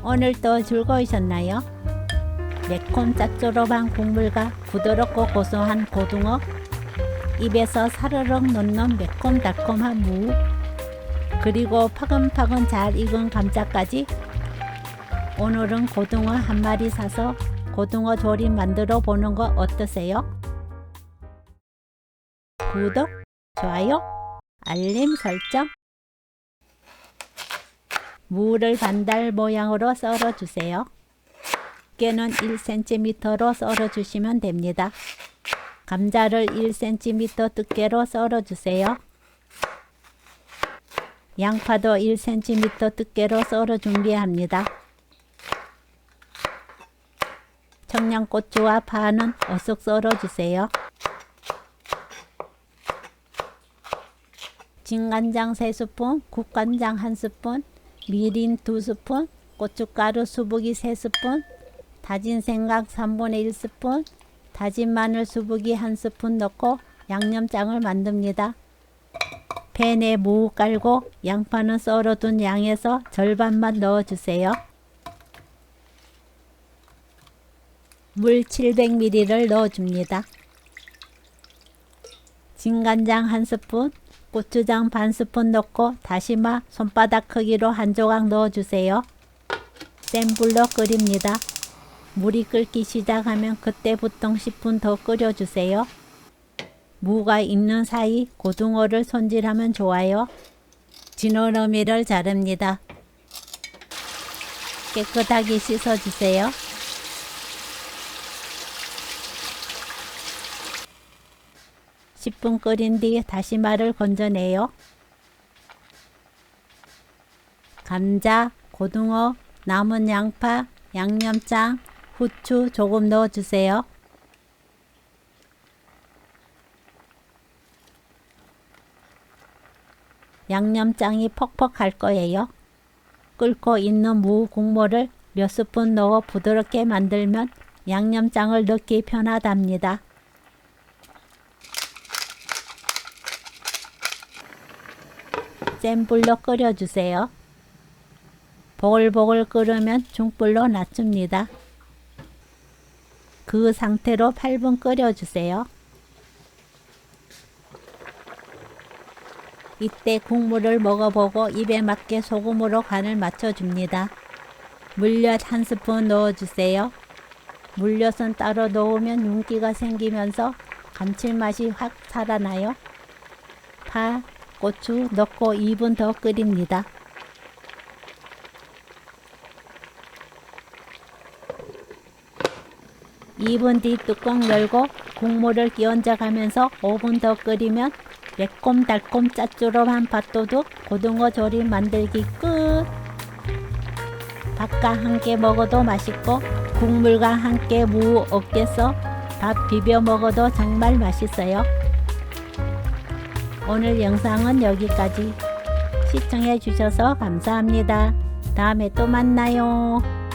오늘도 즐거우셨나요? 매콤 짭조름한 국물과 부드럽고 고소한 고등어, 입에서 사르륵 녹는 매콤달콤한 무, 그리고 파근파근 잘 익은 감자까지. 오늘은 고등어 한 마리 사서 고등어 조림 만들어 보는 거 어떠세요? 구독, 좋아요, 알림 설정. 무를 반달 모양으로 썰어 주세요. 두께는 1cm로 썰어 주시면 됩니다. 감자를 1cm 두께로 썰어 주세요. 양파도 1cm 두께로 썰어 준비합니다. 청양고추와 파는 어슷 썰어 주세요. 진간장 3스푼, 국간장 1스푼, 미림 2스푼, 고춧가루 수북이 3스푼, 다진 생강 3분의 1스푼, 다진 마늘 수북이 1스푼 넣고 양념장을 만듭니다. 팬에 무 깔고 양파는 썰어둔 양에서 절반만 넣어주세요. 물 700ml를 넣어줍니다. 진간장 1스푼, 고추장 반 스푼 넣고 다시마 손바닥 크기로 한 조각 넣어주세요. 센 불로 끓입니다. 물이 끓기 시작하면 그때부터 10분 더 끓여주세요. 무가 익는 사이 고등어를 손질하면 좋아요. 지느러미를 자릅니다. 깨끗하게 씻어주세요. (10분) 끓인 뒤 다시마를 건져내요. 감자, 고등어, 남은 양파, 양념장, 후추 조금 넣어주세요. 양념장이 퍽퍽할 거예요. 끓고 있는 무 국물을 몇 스푼 넣어 부드럽게 만들면 양념장을 넣기 편하답니다. 센 불로 끓여주세요. 보글보글 끓으면 중불로 낮춥니다. 그 상태로 8분 끓여주세요. 이때 국물을 먹어보고 입에 맞게 소금으로 간을 맞춰줍니다. 물엿 1스푼 넣어주세요. 물엿은 따로 넣으면 윤기가 생기면서 감칠맛이 확 살아나요. 파, 고추 넣고 2분 더 끓입니다. 2분 뒤 뚜껑 열고 국물을 끼얹어가면서 5분 더 끓이면 매콤달콤 짭조름한 밥도둑 고등어 조림 만들기 끝! 밥과 함께 먹어도 맛있고 국물과 함께 무 어깨서 밥 비벼 먹어도 정말 맛있어요. 오늘 영상은 여기까지. 시청해 주셔서 감사합니다. 다음에 또 만나요.